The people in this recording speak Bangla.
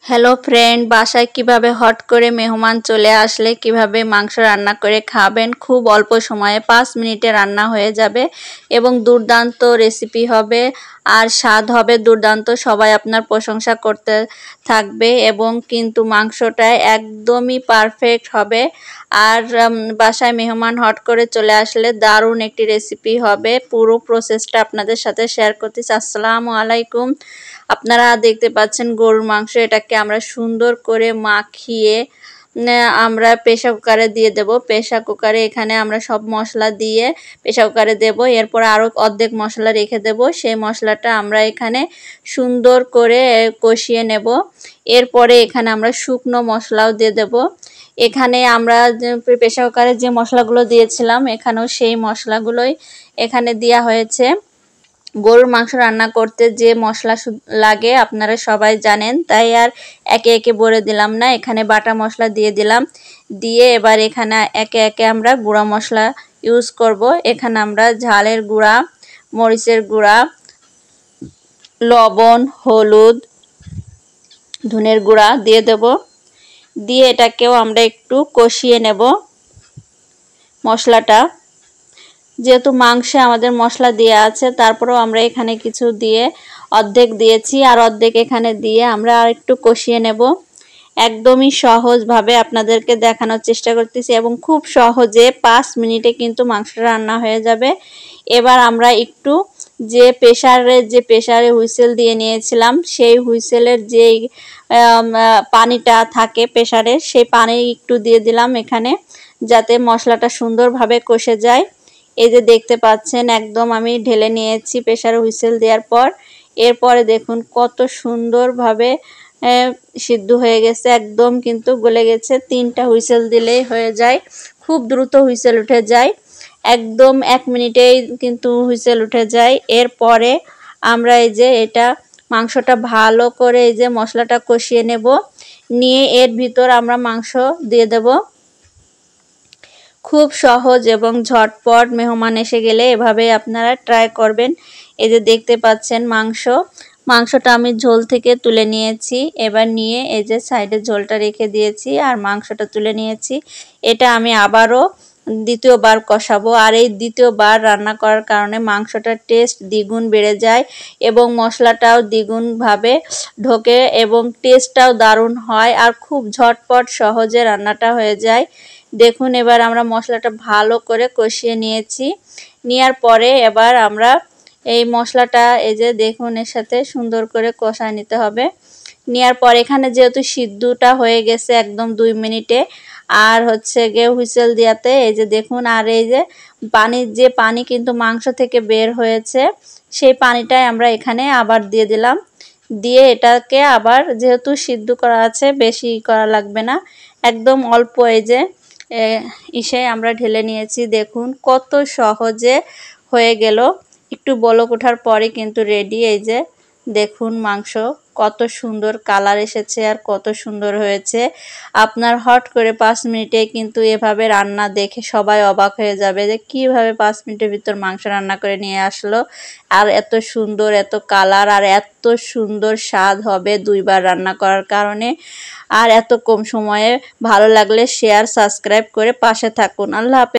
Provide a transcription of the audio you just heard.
হ্যালো ফ্রেন্ড, বাসায় কিভাবে হট করে মেহমান চলে আসলে কিভাবে মাংস রান্না করে খাবেন। খুব অল্প সময়ে 5 মিনিটে রান্না হয়ে যাবে এবং দুর্দান্ত রেসিপি হবে আর স্বাদ হবে দুর্দান্ত। সবাই আপনার প্রশংসা করতে থাকবে এবং কিন্তু মাংসটা একদমই পারফেক্ট হবে। আর বাসায় মেহমান হট করে চলে আসলে দারুণ একটি রেসিপি হবে। পুরো প্রসেসটা আপনাদের সাথে শেয়ার করতেছি। আসসালামু আলাইকুম। আপনারা দেখতে পাচ্ছেন গরুর মাংস, এটাকে আমরা সুন্দর করে মাখিয়ে আমরা প্রেসার কুকারে দিয়ে দেব। প্রেসার কুকারে এখানে আমরা সব মশলা দিয়ে প্রেসার কুকারে দেব। এরপর আরও অর্ধেক মশলা রেখে দেব। সেই মশলাটা আমরা এখানে সুন্দর করে কষিয়ে নেব। এরপরে এখানে আমরা শুকনো মশলাও দিয়ে দেব। এখানে আমরা প্রেসার কুকারে যে মশলাগুলো দিয়েছিলাম এখানেও সেই মশলাগুলোই এখানে দেওয়া হয়েছে। গরুর মাংস রান্না করতে যে মশলা লাগে আপনারা সবাই জানেন, তাই আর একে একে বলে দিলাম না। এখানে বাটা মশলা দিয়ে দিলাম, দিয়ে এবার এখানে একে একে আমরা গুঁড়া মশলা ইউজ করব। এখানে আমরা ঝালের গুঁড়া, মরিচের গুঁড়া, লবণ, হলুদ, ধনের গুঁড়া দিয়ে দেব। দিয়ে এটাকেও আমরা একটু কষিয়ে নেব মশলাটা। যেহেতু মাংসে আমাদের মশলা দেওয়া আছে, তারপরেও আমরা এখানে কিছু দিয়ে অর্ধেক দিয়েছি আর অর্ধেক এখানে দিয়ে আমরা আর একটু কষিয়ে নেব। একদমই সহজভাবে আপনাদেরকে দেখানোর চেষ্টা করতেছি এবং খুব সহজে 5 মিনিটে কিন্তু মাংসটা রান্না হয়ে যাবে। এবার আমরা একটু যে প্রেসারে হুইসেল দিয়ে নিয়েছিলাম, সেই হুইসেলের যে পানিটা থাকে প্রেসারের, সেই পানি একটু দিয়ে দিলাম এখানে, যাতে মশলাটা সুন্দরভাবে কষে যায়। এই যে দেখতে পাচ্ছেন একদম আমি ঢেলে নিয়েছি প্রেসারে হুইসেল দেওয়ার পর। এরপরে দেখুন কত সুন্দরভাবে সিদ্ধ হয়ে গেছে, একদম কিন্তু গলে গেছে। 3টা হুইসেল দিলেই হয়ে যায়, খুব দ্রুত হুইসেল উঠে যায়, একদম 1 মিনিটেই কিন্তু হুইসেল উঠে যায়। এরপরে আমরা এই যে মাংসটা ভালো করে এই যে মশলাটা কষিয়ে নেব, নিয়ে এর ভিতর আমরা মাংস দিয়ে দেব। খুব সহজ এবং ঝটপট, মেহমান এসে গেলে এভাবে আপনারা ট্রাই করবেন। এই যে দেখতে পাচ্ছেন মাংসটা আমি ঝোল থেকে তুলে নিয়েছি। এবার নিয়ে এই যে সাইডে ঝোলটা রেখে দিয়েছি আর মাংসটা তুলে নিয়েছি। এটা আমি আবারও দ্বিতীয়বার কষাবো, আর এই দ্বিতীয়বার রান্না করার কারণে মাংসটার টেস্ট দ্বিগুণ বেড়ে যায় এবং মশলাটাও দ্বিগুণভাবে ঢোকে এবং টেস্টটাও দারুণ হয় আর খুব ঝটপট সহজে রান্নাটা হয়ে যায়। দেখুন এবার আমরা মশলাটা ভালো করে কষিয়ে নিয়েছি। নেওয়ার পরে এবার আমরা এই মশলাটা এই যে দেখুন এর সাথে সুন্দর করে কষায় নিতে হবে। নেওয়ার পর এখানে যেহেতু সিদ্ধটা হয়ে গেছে একদম 2 মিনিটে, আর হচ্ছে গিয়ে হুইসেল দিয়াতে এই যে দেখুন, আর এই যে পানি কিন্তু মাংস থেকে বের হয়েছে, সেই পানিটাই আমরা এখানে আবার দিয়ে দিলাম। দিয়ে এটাকে আবার, যেহেতু সিদ্ধ করা আছে বেশি করা লাগবে না, একদম অল্প এই যে আমরা ঢেলে নিয়েছি। দেখুন কত সহজে হয়ে গেল, একটু বলক ওঠার পরে কিন্তু রেডি। এই যে দেখুন মাংস কত সুন্দর কালার এসেছে আর কত সুন্দর হয়েছে। আপনার হট করে 5 মিনিটে কিন্তু এভাবে রান্না দেখে সবাই অবাক হয়ে যাবে যে কিভাবে 5 মিনিটের ভিতর মাংস রান্না করে নিয়ে আসলো, আর এত সুন্দর, এত কালার আর এত সুন্দর স্বাদ হবে 2বার রান্না করার কারণে। আর এত কম সময়ে ভালো লাগলে শেয়ার, সাবস্ক্রাইব করে পাশে থাকুন। আল্লাহ হাফেজ।